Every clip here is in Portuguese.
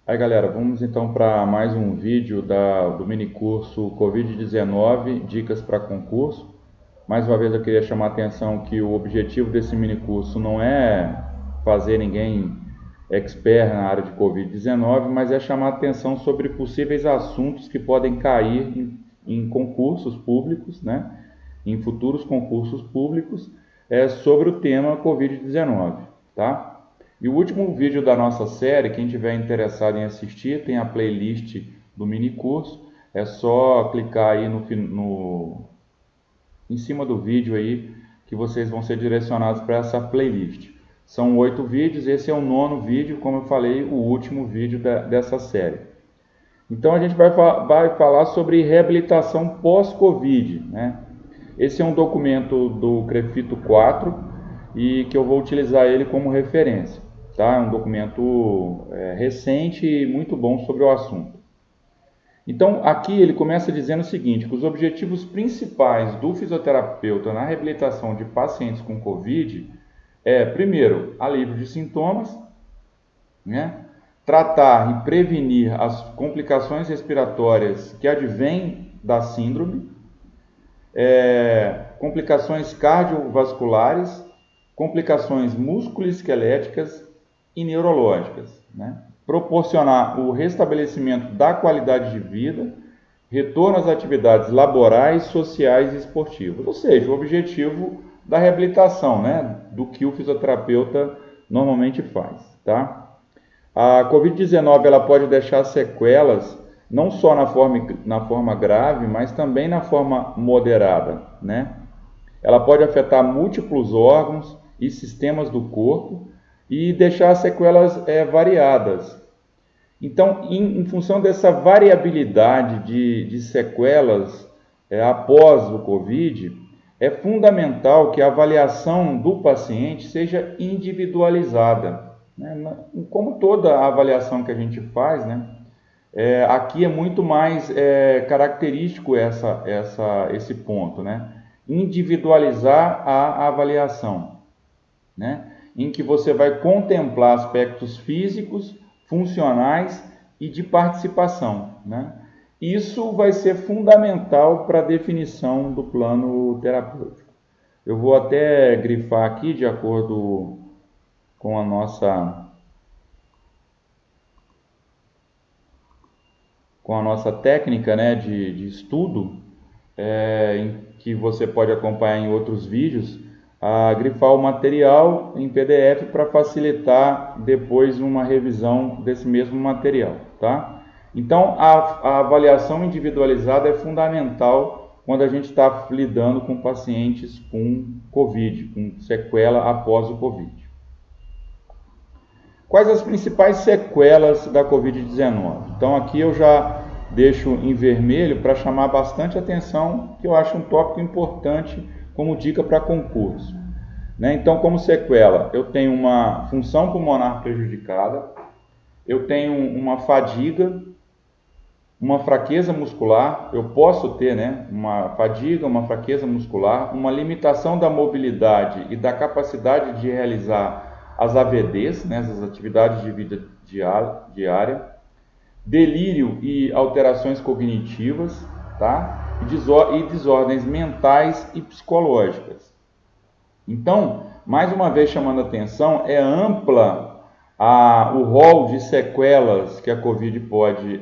Aí galera, vamos então para mais um vídeo do mini curso Covid-19, dicas para concurso. Mais uma vez eu queria chamar a atenção que o objetivo desse mini curso não é fazer ninguém expert na área de Covid-19, mas é chamar a atenção sobre possíveis assuntos que podem cair em concursos públicos, né? Em futuros concursos públicos, sobre o tema Covid-19, tá? E o último vídeo da nossa série, quem tiver interessado em assistir, tem a playlist do mini curso. É só clicar aí em cima do vídeo aí que vocês vão ser direcionados para essa playlist. São 8 vídeos, esse é o 9º vídeo, como eu falei, o último vídeo dessa série. Então a gente vai falar sobre reabilitação pós-Covid, né? Esse é um documento do CREFITO 4 e que eu vou utilizar ele como referência. Tá? É um documento recente e muito bom sobre o assunto. Então, aqui ele começa dizendo o seguinte, que os objetivos principais do fisioterapeuta na reabilitação de pacientes com Covid é, primeiro, alívio de sintomas, né? Tratar e prevenir as complicações respiratórias que advêm da síndrome, complicações cardiovasculares, complicações musculoesqueléticas e neurológicas, né? Proporcionar o restabelecimento da qualidade de vida, retorno às atividades laborais, sociais e esportivas, ou seja, o objetivo da reabilitação, né? Do que o fisioterapeuta normalmente faz, tá? A Covid-19 ela pode deixar sequelas não só na forma grave, mas também na forma moderada, né? Ela pode afetar múltiplos órgãos e sistemas do corpo e deixar sequelas variadas. Então, em função dessa variabilidade de sequelas após o Covid, é fundamental que a avaliação do paciente seja individualizada, né? Como toda a avaliação que a gente faz, né? Aqui é muito mais característico esse ponto, né? Individualizar a avaliação, né? Em que você vai contemplar aspectos físicos, funcionais e de participação, né? Isso vai ser fundamental para a definição do plano terapêutico. Eu vou até grifar aqui, de acordo com a nossa técnica, né, de estudo, que você pode acompanhar em outros vídeos, a grifar o material em PDF para facilitar depois uma revisão desse mesmo material, tá? Então, a avaliação individualizada é fundamental quando a gente está lidando com pacientes com Covid, com sequela após o Covid. Quais as principais sequelas da Covid-19? Então, aqui eu já deixo em vermelho para chamar bastante atenção, que eu acho um tópico importante como dica para concurso, né? Então, como sequela, eu tenho uma função pulmonar prejudicada, eu tenho uma fadiga, uma fraqueza muscular, eu posso ter, né, uma fadiga, uma fraqueza muscular, uma limitação da mobilidade e da capacidade de realizar as AVDs, né, as atividades de vida diária, delírio e alterações cognitivas, tá? E desordens mentais e psicológicas. Então, mais uma vez chamando a atenção, é ampla o rol de sequelas que a Covid pode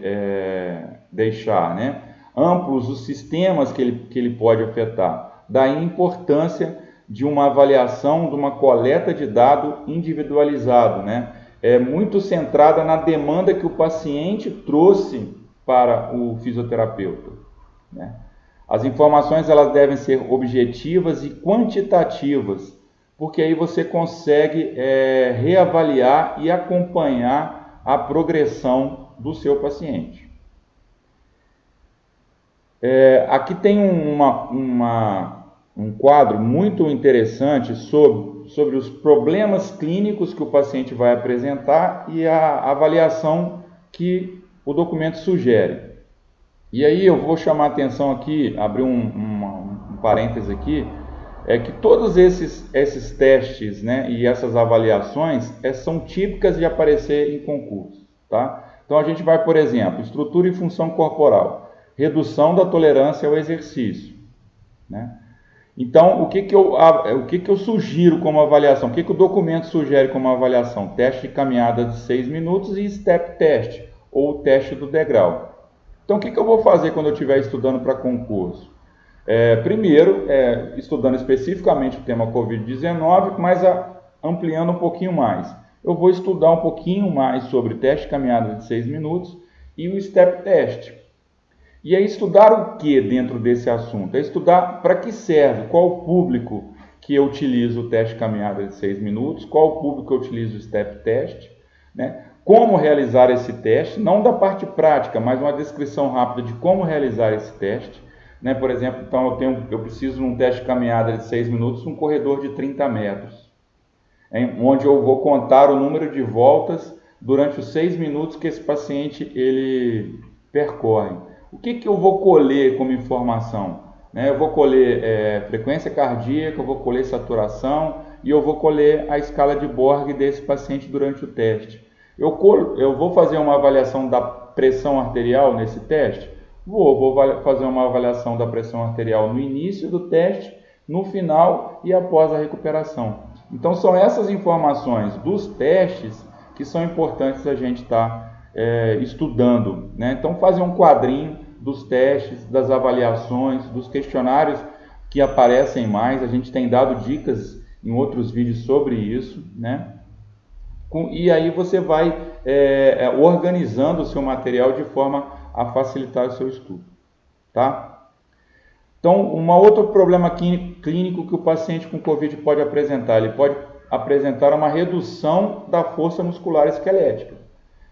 deixar, né? Amplos os sistemas que ele pode afetar. Daí a importância de uma avaliação, de uma coleta de dado individualizado, né? Muito centrada na demanda que o paciente trouxe para o fisioterapeuta, né? As informações elas devem ser objetivas e quantitativas, porque aí você consegue reavaliar e acompanhar a progressão do seu paciente. Aqui tem um quadro muito interessante sobre os problemas clínicos que o paciente vai apresentar e a avaliação que o documento sugere. E aí eu vou chamar a atenção aqui, abrir um parêntese aqui, que todos esses testes, né, e essas avaliações são típicas de aparecer em concurso, tá? Então a gente vai, por exemplo, estrutura e função corporal, redução da tolerância ao exercício, né? Então, o que que eu sugiro como avaliação? O que o documento sugere como avaliação? Teste de caminhada de 6 minutos e step test, ou teste do degrau. Então, o que eu vou fazer quando eu estiver estudando para concurso? Primeiro, estudando especificamente o tema Covid-19, mas ampliando um pouquinho mais. Eu vou estudar um pouquinho mais sobre o teste de caminhada de 6 minutos e o step test. E é estudar o que dentro desse assunto? É estudar para que serve, qual o público que eu utilizo o teste de caminhada de 6 minutos, qual o público que eu utilizo o step test, né? Como realizar esse teste, não da parte prática, mas uma descrição rápida de como realizar esse teste, né? Por exemplo, então eu preciso num teste de caminhada de 6 minutos um corredor de 30 metros, onde eu vou contar o número de voltas durante os 6 minutos que esse paciente ele percorre. O que eu vou colher como informação? Eu vou colher frequência cardíaca, eu vou colher saturação e eu vou colher a escala de Borg desse paciente durante o teste. Eu vou fazer uma avaliação da pressão arterial nesse teste? Vou fazer uma avaliação da pressão arterial no início do teste, no final e após a recuperação. Então são essas informações dos testes que são importantes a gente estar estudando, né? Então fazer um quadrinho dos testes, das avaliações, dos questionários que aparecem mais. A gente tem dado dicas em outros vídeos sobre isso, né? E aí você vai organizando o seu material de forma a facilitar o seu estudo, tá? Então, um outro problema clínico que o paciente com COVID pode apresentar, ele pode apresentar uma redução da força muscular esquelética.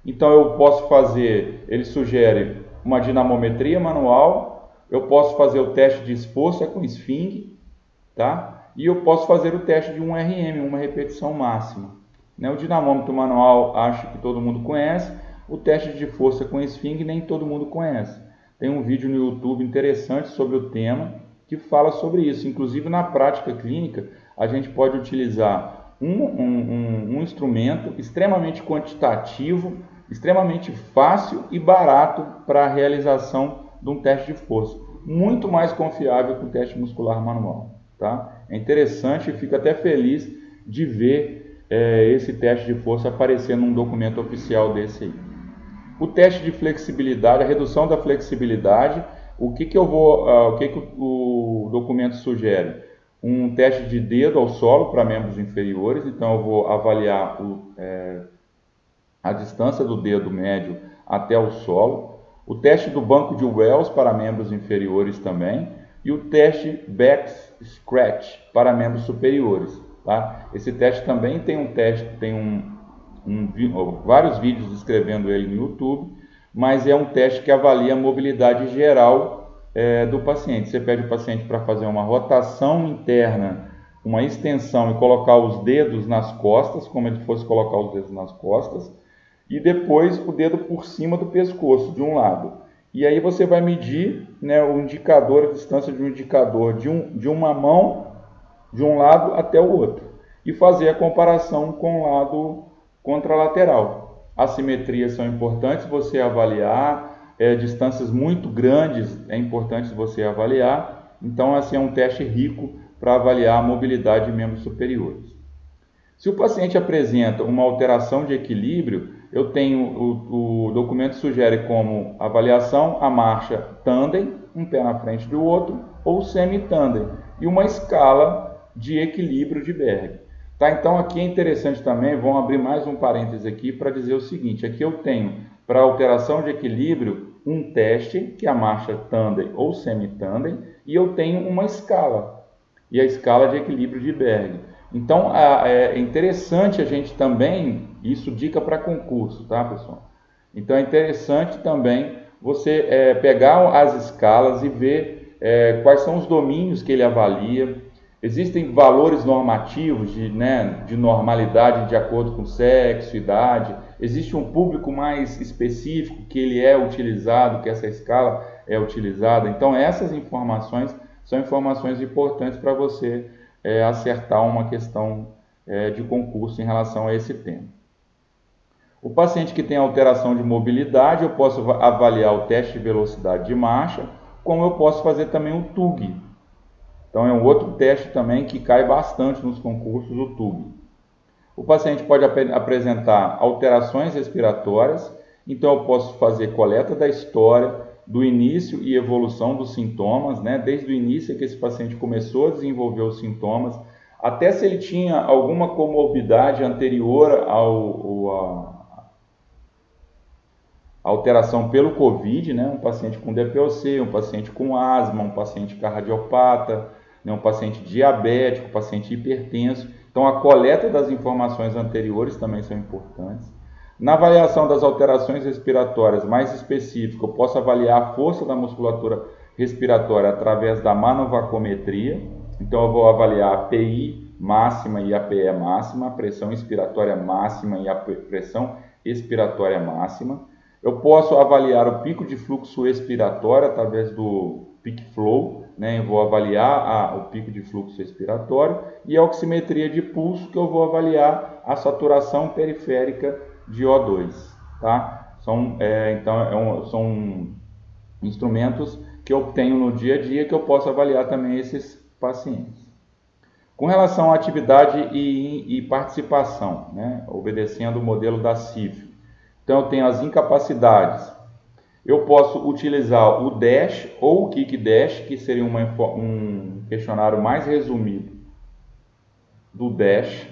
Então, eu posso fazer, ele sugere uma dinamometria manual, eu posso fazer o teste de esforço com esfinge, tá? E eu posso fazer o teste de 1 RM, uma repetição máxima. O dinamômetro manual, acho que todo mundo conhece. O teste de força com esfinge, nem todo mundo conhece. Tem um vídeo no YouTube interessante sobre o tema que fala sobre isso. Inclusive, na prática clínica, a gente pode utilizar um instrumento extremamente quantitativo, extremamente fácil e barato para a realização de um teste de força. Muito mais confiável que o teste muscular manual, tá? É interessante e fico até feliz de ver esse teste de força aparecer num documento oficial desse aí. O teste de flexibilidade, a redução da flexibilidade, o que o documento sugere? Um teste de dedo ao solo para membros inferiores, então eu vou avaliar a distância do dedo médio até o solo, o teste do banco de Wells para membros inferiores também, e o teste back scratch para membros superiores, tá? Esse teste também tem vários vídeos descrevendo ele no YouTube, mas é um teste que avalia a mobilidade geral do paciente. Você pede o paciente para fazer uma rotação interna, uma extensão e colocar os dedos nas costas, como ele fosse colocar os dedos nas costas, e depois o dedo por cima do pescoço, de um lado. E aí você vai medir, o indicador, a distância de um indicador de uma mão, de um lado até o outro, e fazer a comparação com o lado contralateral. Assimetrias são importantes você avaliar, distâncias muito grandes é importante você avaliar. Então, assim, é um teste rico para avaliar a mobilidade de membros superiores. Se o paciente apresenta uma alteração de equilíbrio, eu tenho, o documento sugere como avaliação a marcha tandem, um pé na frente do outro, ou semi-tandem, e uma escala de equilíbrio de Berg. Tá? Então aqui é interessante também, vamos abrir mais um parêntese aqui para dizer o seguinte, aqui eu tenho para alteração de equilíbrio um teste, que é a marcha tandem ou semi-tandem, e eu tenho uma escala, e a escala de equilíbrio de Berg. Então, é interessante a gente também, isso dica para concurso, tá, pessoal? Então, é interessante também você pegar as escalas e ver quais são os domínios que ele avalia. Existem valores normativos de normalidade de acordo com sexo, idade. Existe um público mais específico que ele é utilizado, que essa escala é utilizada. Então, essas informações são informações importantes para você acertar uma questão de concurso em relação a esse tema. O paciente que tem alteração de mobilidade, eu posso avaliar o teste de velocidade de marcha, como eu posso fazer também o TUG. Então é um outro teste também que cai bastante nos concursos, o TUG. O paciente pode apresentar alterações respiratórias, então eu posso fazer coleta da história, do início e evolução dos sintomas, né? Desde o início que esse paciente começou a desenvolver os sintomas, até se ele tinha alguma comorbidade anterior à alteração pelo COVID, né? Um paciente com DPOC, um paciente com asma, um paciente cardiopata, né? Um paciente diabético, um paciente hipertenso. Então, a coleta das informações anteriores também são importantes. Na avaliação das alterações respiratórias mais específica, eu posso avaliar a força da musculatura respiratória através da manovacometria. Então, eu vou avaliar a PI máxima e a PE máxima, a pressão inspiratória máxima e a pressão expiratória máxima. Eu posso avaliar o pico de fluxo expiratório através do peak flow, né? Eu vou avaliar o pico de fluxo expiratório, e a oximetria de pulso, que eu vou avaliar a saturação periférica de O2, tá? São instrumentos que eu tenho no dia a dia que eu posso avaliar também esses pacientes. Com relação à atividade e participação, né? Obedecendo o modelo da CIF. Então eu tenho as incapacidades. Eu posso utilizar o DASH ou o Kick-DASH, que seria um questionário mais resumido do DASH.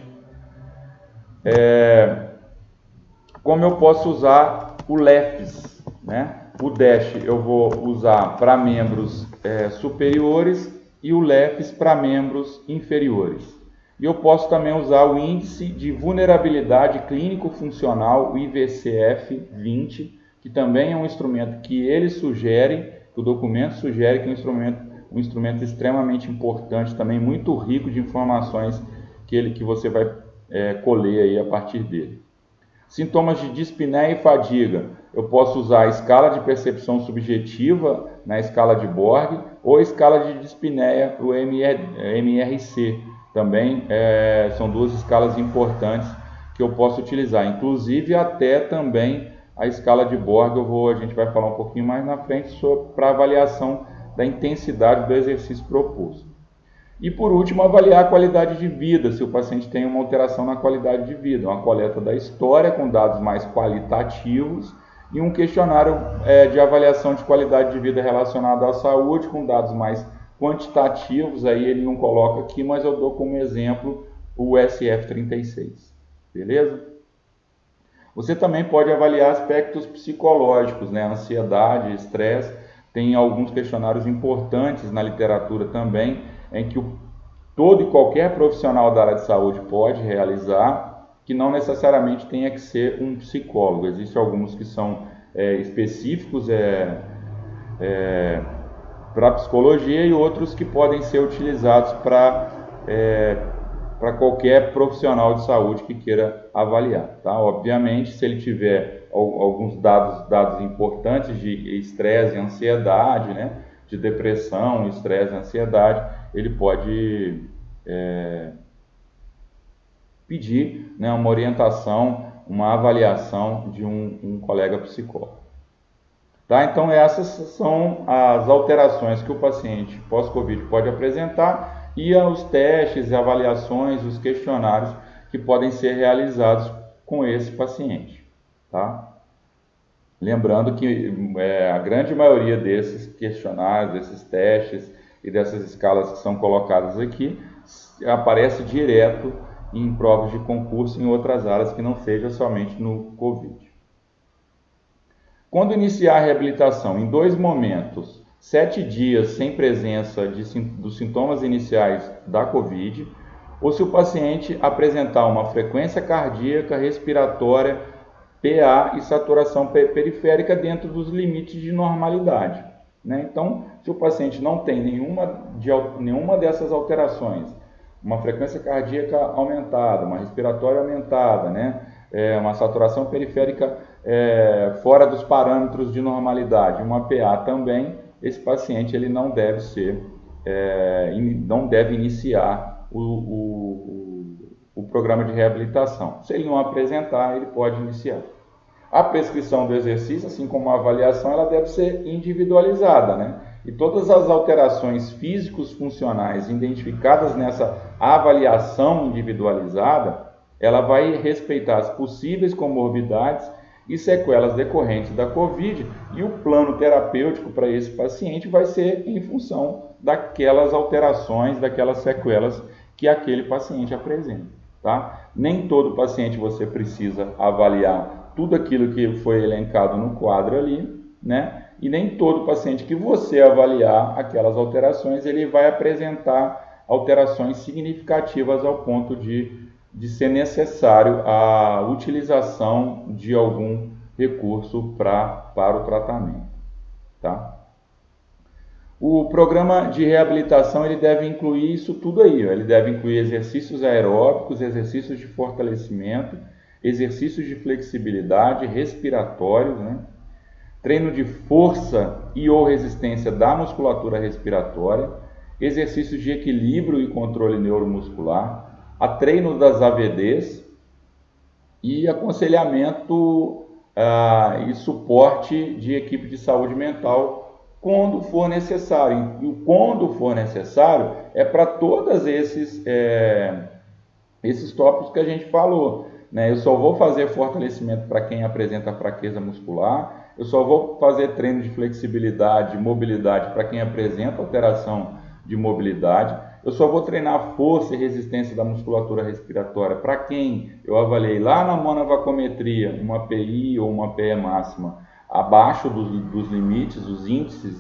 Como eu posso usar o LEFS, né? O DASH eu vou usar para membros superiores e o LEFS para membros inferiores. E eu posso também usar o Índice de Vulnerabilidade Clínico-Funcional, o IVCF-20, que também é um instrumento que ele sugere, que o documento sugere, que é um instrumento extremamente importante, também muito rico de informações que você vai colher aí a partir dele. Sintomas de dispneia e fadiga. Eu posso usar a escala de percepção subjetiva na escala de Borg ou a escala de dispneia, o MRC. Também são duas escalas importantes que eu posso utilizar, inclusive até também a escala de Borg, a gente vai falar um pouquinho mais na frente para avaliação da intensidade do exercício proposto. E por último, avaliar a qualidade de vida, se o paciente tem uma alteração na qualidade de vida, uma coleta da história com dados mais qualitativos e um questionário de avaliação de qualidade de vida relacionado à saúde com dados mais quantitativos, aí ele não coloca aqui, mas eu dou como exemplo o SF36, beleza? Você também pode avaliar aspectos psicológicos, né? Ansiedade, estresse. Tem alguns questionários importantes na literatura também, em que todo e qualquer profissional da área de saúde pode realizar, que não necessariamente tenha que ser um psicólogo. Existem alguns que são específicos para psicologia e outros que podem ser utilizados para qualquer profissional de saúde que queira avaliar, tá? Obviamente, se ele tiver alguns dados importantes de estresse e ansiedade, né? De depressão, estresse e ansiedade, ele pode pedir, né, uma orientação, uma avaliação de um colega psicólogo. Tá? Então, essas são as alterações que o paciente pós-Covid pode apresentar e os testes e avaliações, os questionários que podem ser realizados com esse paciente. Tá? Lembrando que a grande maioria desses questionários, desses testes e dessas escalas que são colocadas aqui, aparece direto em provas de concurso em outras áreas que não seja somente no COVID. Quando iniciar a reabilitação, em 2 momentos, 7 dias sem presença dos sintomas iniciais da COVID, ou se o paciente apresentar uma frequência cardíaca, respiratória, PA e saturação periférica dentro dos limites de normalidade, né? Então, se o paciente não tem nenhuma dessas alterações, uma frequência cardíaca aumentada, uma respiratória aumentada, né? Uma saturação periférica fora dos parâmetros de normalidade, uma PA também, esse paciente ele não deve iniciar o programa de reabilitação. Se ele não apresentar, ele pode iniciar. A prescrição do exercício, assim como a avaliação, ela deve ser individualizada, né? E todas as alterações físicos funcionais identificadas nessa avaliação individualizada, ela vai respeitar as possíveis comorbidades e sequelas decorrentes da COVID, e o plano terapêutico para esse paciente vai ser em função daquelas alterações, daquelas sequelas que aquele paciente apresenta, tá? Nem todo paciente você precisa avaliar tudo aquilo que foi elencado no quadro ali, né? E nem todo paciente que você avaliar aquelas alterações, ele vai apresentar alterações significativas ao ponto de ser necessário a utilização de algum recurso para o tratamento, tá? O programa de reabilitação ele deve incluir isso tudo aí, ó. Ele deve incluir exercícios aeróbicos, exercícios de fortalecimento, exercícios de flexibilidade, respiratórios, né? Treino de força e ou resistência da musculatura respiratória, exercícios de equilíbrio e controle neuromuscular, a treino das AVDs e aconselhamento e suporte de equipe de saúde mental quando for necessário. E o quando for necessário é para todos esses tópicos que a gente falou, né? Eu só vou fazer fortalecimento para quem apresenta fraqueza muscular, eu só vou fazer treino de flexibilidade e mobilidade para quem apresenta alteração de mobilidade, eu só vou treinar força e resistência da musculatura respiratória para quem eu avaliei lá na monavacometria uma PI ou uma PE máxima abaixo dos limites, os índices,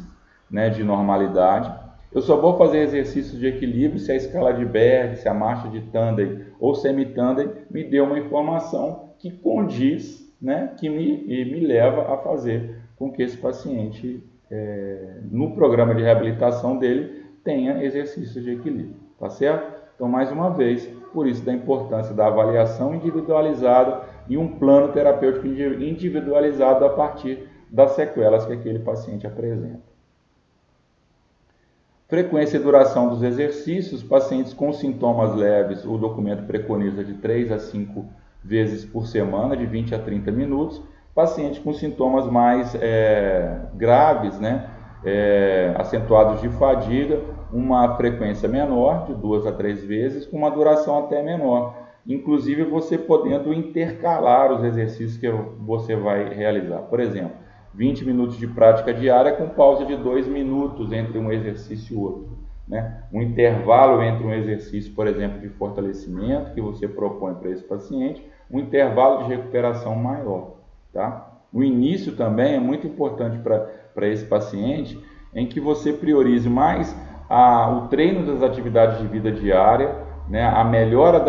né, de normalidade. Eu só vou fazer exercícios de equilíbrio se a escala de Berg, se a marcha de Tandem ou semi-Tandem me deu uma informação que condiz, né, que me leva a fazer com que esse paciente, no programa de reabilitação dele, tenha exercícios de equilíbrio, tá certo? Então, mais uma vez, por isso da importância da avaliação individualizada e um plano terapêutico individualizado a partir das sequelas que aquele paciente apresenta. Frequência e duração dos exercícios, pacientes com sintomas leves, o documento preconiza de 3 a 5 vezes por semana, de 20 a 30 minutos. Pacientes com sintomas mais graves, né, acentuados de fadiga, uma frequência menor, de 2 a 3 vezes, com uma duração até menor. Inclusive você podendo intercalar os exercícios que você vai realizar. Por exemplo, 20 minutos de prática diária com pausa de 2 minutos entre um exercício e outro, né? Um intervalo entre um exercício, por exemplo, de fortalecimento que você propõe para esse paciente, um intervalo de recuperação maior, tá? O início também é muito importante para esse paciente, em que você priorize mais o treino das atividades de vida diária, né? A melhora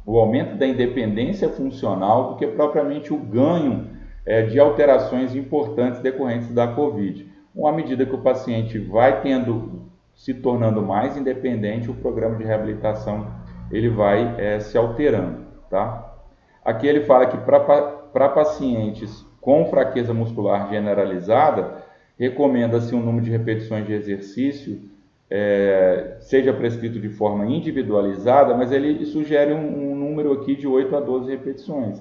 o aumento da independência funcional do que propriamente o ganho de alterações importantes decorrentes da COVID. À medida que o paciente vai se tornando mais independente, o programa de reabilitação ele vai se alterando, tá? Aqui ele fala que para pacientes com fraqueza muscular generalizada, recomenda-se um número de repetições de exercício, seja prescrito de forma individualizada, mas ele sugere um número aqui de 8 a 12 repetições.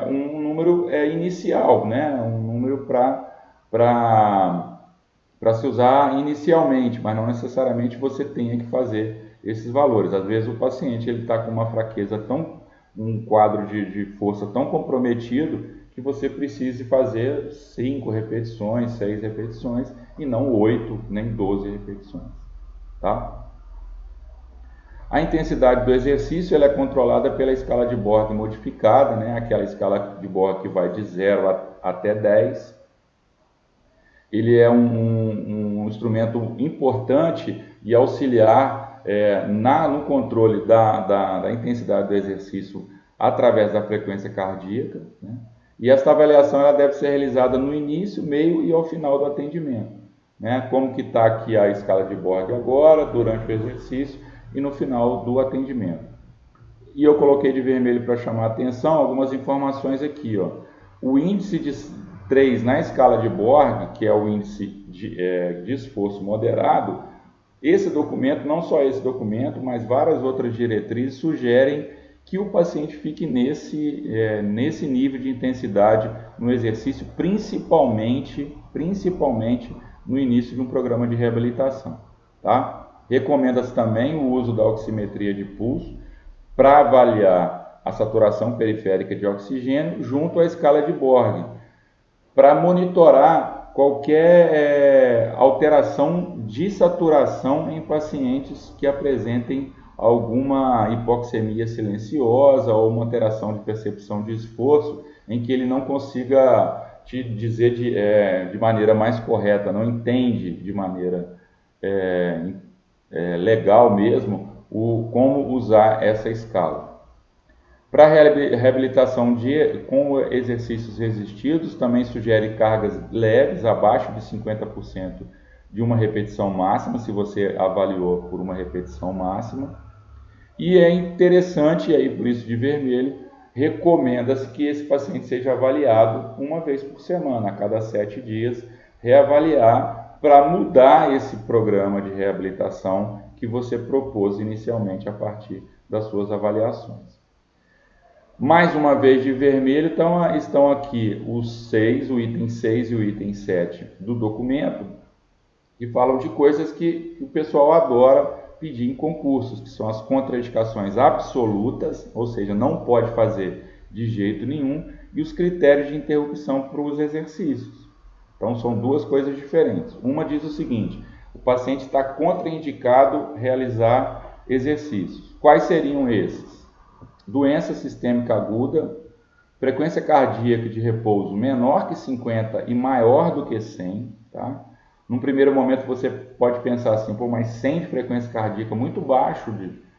Um número inicial, né? Um número para se usar inicialmente, mas não necessariamente você tenha que fazer esses valores. Às vezes o paciente está com uma fraqueza um quadro de força tão comprometido que você precise fazer 5 repetições, 6 repetições e não 8 nem 12 repetições, tá? A intensidade do exercício ela é controlada pela escala de Borg modificada, né? Aquela escala de Borg que vai de 0 até 10. Ele é um instrumento importante e auxiliar no controle da intensidade do exercício através da frequência cardíaca, né? E esta avaliação ela deve ser realizada no início, meio e ao final do atendimento, né? Como que está aqui a escala de Borg agora, durante o exercício e no final do atendimento. E eu coloquei de vermelho para chamar a atenção algumas informações aqui, ó. O índice de 3 na escala de Borg, que é o índice de esforço moderado, esse documento, não só esse documento, mas várias outras diretrizes sugerem que o paciente fique nesse nível de intensidade no exercício, principalmente no início de um programa de reabilitação. Tá? Recomenda-se também o uso da oximetria de pulso para avaliar a saturação periférica de oxigênio junto à escala de Borg, para monitorar qualquer alteração de saturação em pacientes que apresentem alguma hipoxemia silenciosa ou uma alteração de percepção de esforço em que ele não consiga te dizer de maneira mais correta, não entende de maneira legal mesmo como usar essa escala. Para reabilitação com exercícios resistidos, também sugere cargas leves, abaixo de 50% de uma repetição máxima, se você avaliou por uma repetição máxima. E é interessante, e aí por isso de vermelho, recomenda-se que esse paciente seja avaliado uma vez por semana, a cada 7 dias, reavaliar para mudar esse programa de reabilitação que você propôs inicialmente a partir das suas avaliações. Mais uma vez de vermelho, então estão aqui o item 6 e o item 7 do documento, que falam de coisas que o pessoal adora pedir em concursos, que são as contraindicações absolutas, ou seja, não pode fazer de jeito nenhum, e os critérios de interrupção para os exercícios. Então, são duas coisas diferentes. Uma diz o seguinte: o paciente está contraindicado realizar exercícios. Quais seriam esses? Doença sistêmica aguda, frequência cardíaca de repouso menor que 50 e maior do que 100, tá? Num primeiro momento você pode pensar assim, pô, mas 100 de frequência cardíaca, muito baixo,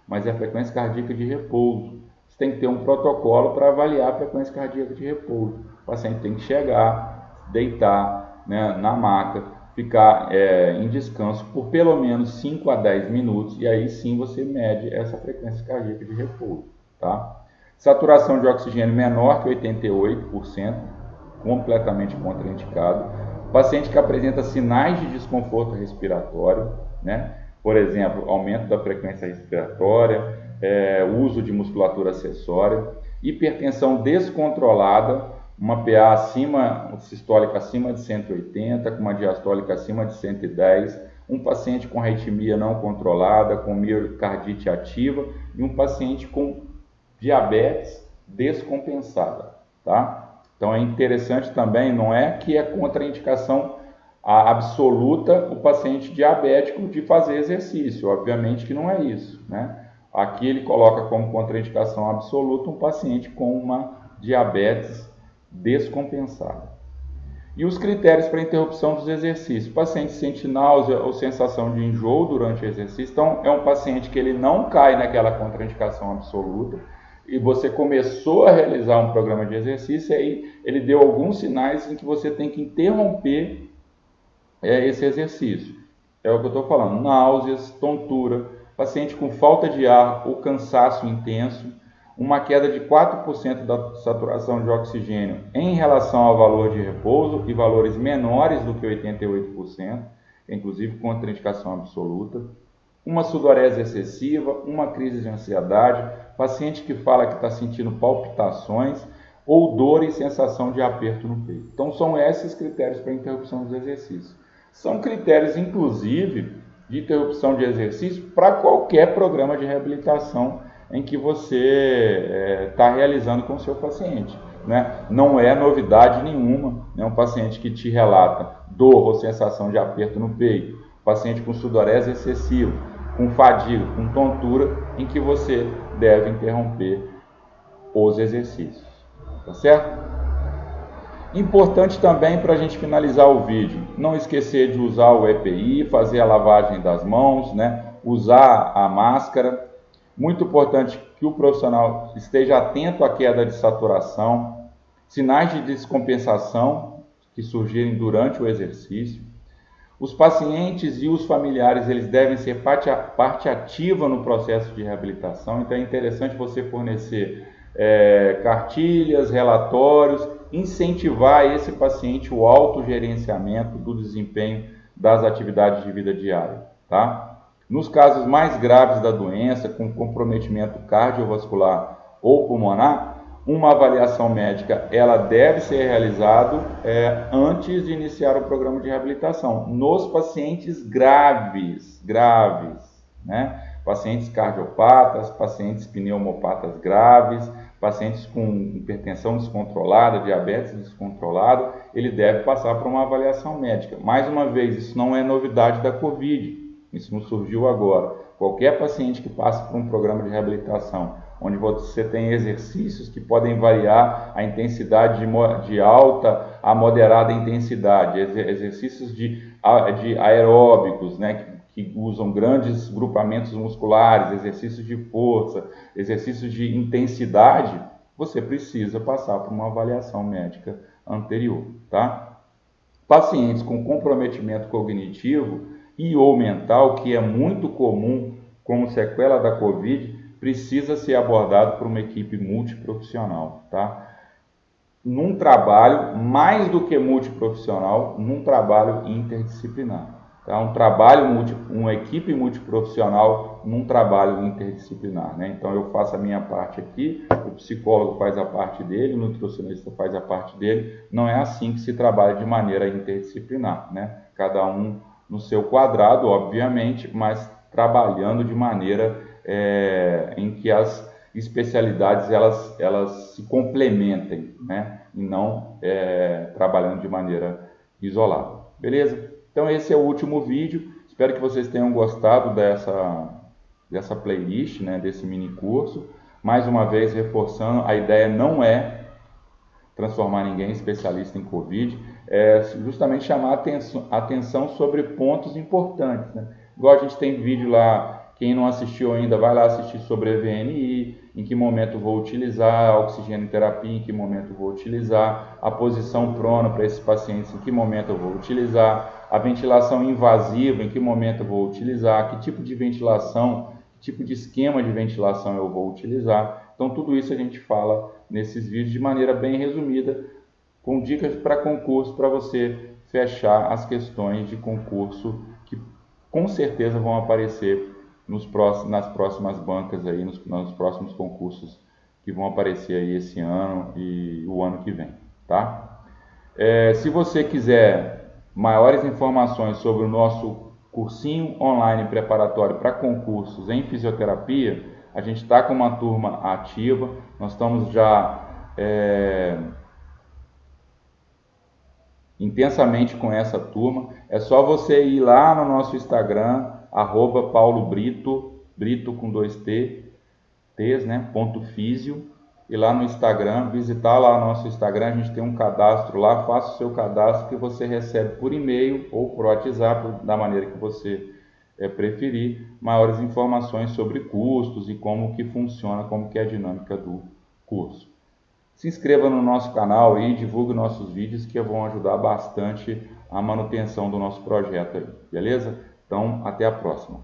mas é a frequência cardíaca de repouso. Você tem que ter um protocolo para avaliar a frequência cardíaca de repouso. O paciente tem que chegar, deitar, né, na maca, ficar em descanso por pelo menos 5 a 10 minutos, e aí sim você mede essa frequência cardíaca de repouso. Tá? Saturação de oxigênio menor que 88%, completamente contraindicado. Paciente que apresenta sinais de desconforto respiratório, né? Por exemplo, aumento da frequência respiratória, uso de musculatura acessória, hipertensão descontrolada, uma PA sistólica acima de 180, com uma diastólica acima de 110, um paciente com arritmia não controlada, com miocardite ativa e um paciente com diabetes descompensada, tá? Então é interessante também, não é que é contraindicação absoluta o paciente diabético de fazer exercício, obviamente que não é isso, né? Aqui ele coloca como contraindicação absoluta um paciente com uma diabetes descompensada. E os critérios para interrupção dos exercícios: o paciente sente náusea ou sensação de enjoo durante o exercício, então é um paciente que ele não cai naquela contraindicação absoluta, e você começou a realizar um programa de exercício, e aí ele deu alguns sinais em que você tem que interromper esse exercício. É o que eu estou falando: náuseas, tontura, paciente com falta de ar ou cansaço intenso, uma queda de 4% da saturação de oxigênio em relação ao valor de repouso e valores menores do que 88%, inclusive contraindicação absoluta, uma sudorese excessiva, uma crise de ansiedade, paciente que fala que está sentindo palpitações ou dor e sensação de aperto no peito. Então, são esses critérios para interrupção dos exercícios. São critérios, inclusive, de interrupção de exercício para qualquer programa de reabilitação em que você está realizando com o seu paciente, né? Não é novidade nenhuma, né? Um paciente que te relata dor ou sensação de aperto no peito, paciente com sudorese excessiva, com fadiga, com tontura, em que você deve interromper os exercícios, tá certo? Importante também para a gente finalizar o vídeo, não esquecer de usar o EPI, fazer a lavagem das mãos, né? Usar a máscara. Muito importante que o profissional esteja atento à queda de saturação, sinais de descompensação que surgirem durante o exercício. Os pacientes e os familiares, eles devem ser parte ativa no processo de reabilitação, então é interessante você fornecer cartilhas, relatórios, incentivar esse paciente o autogerenciamento do desempenho das atividades de vida diária, tá? Nos casos mais graves da doença, com comprometimento cardiovascular ou pulmonar, uma avaliação médica ela deve ser realizada antes de iniciar o programa de reabilitação nos pacientes graves, né? Pacientes cardiopatas, pacientes pneumopatas graves, pacientes com hipertensão descontrolada, diabetes descontrolado, ele deve passar por uma avaliação médica. Mais uma vez, isso não é novidade da COVID, isso não surgiu agora. Qualquer paciente que passe por um programa de reabilitação, onde você tem exercícios que podem variar a intensidade de alta a moderada intensidade, exercícios de aeróbicos, né, que usam grandes grupamentos musculares, exercícios de força, exercícios de intensidade, você precisa passar por uma avaliação médica anterior, tá? Pacientes com comprometimento cognitivo e ou mental, que é muito comum como sequela da COVID, precisa ser abordado por uma equipe multiprofissional, tá? Num trabalho, mais do que multiprofissional, num trabalho interdisciplinar. Tá? Uma equipe multiprofissional num trabalho interdisciplinar, né? Então eu faço a minha parte aqui, o psicólogo faz a parte dele, o nutricionista faz a parte dele. Não é assim que se trabalha de maneira interdisciplinar, né? Cada um no seu quadrado, obviamente, mas trabalhando de maneira em que as especialidades elas se complementem, né? E não trabalhando de maneira isolada. Beleza? Então esse é o último vídeo. Espero que vocês tenham gostado dessa playlist, né? Desse mini curso. Mais uma vez reforçando, a ideia não é transformar ninguém em especialista em COVID, é justamente chamar atenção sobre pontos importantes, né? Igual a gente tem vídeo lá. Quem não assistiu ainda, vai lá assistir sobre a VNI, em que momento vou utilizar, a oxigenoterapia, em que momento vou utilizar, a posição prona para esses pacientes, em que momento eu vou utilizar, a ventilação invasiva, em que momento eu vou utilizar, que tipo de ventilação, que tipo de esquema de ventilação eu vou utilizar. Então tudo isso a gente fala nesses vídeos de maneira bem resumida, com dicas para concurso, para você fechar as questões de concurso que com certeza vão aparecer nas próximas bancas aí, nos próximos concursos que vão aparecer aí esse ano e o ano que vem, tá? Se você quiser maiores informações sobre o nosso cursinho online preparatório para concursos em fisioterapia, a gente está com uma turma ativa, nós estamos já intensamente com essa turma. É só você ir lá no nosso Instagram, @paulobrito, Brito com 2 T's, né? .fisio, e lá no Instagram, visitar lá o nosso Instagram, a gente tem um cadastro lá, faça o seu cadastro que você recebe por e-mail ou por WhatsApp, da maneira que você preferir, maiores informações sobre custos e como que funciona, como que é a dinâmica do curso. Se inscreva no nosso canal e divulgue nossos vídeos que vão ajudar bastante a manutenção do nosso projeto aí, beleza? Então, até a próxima.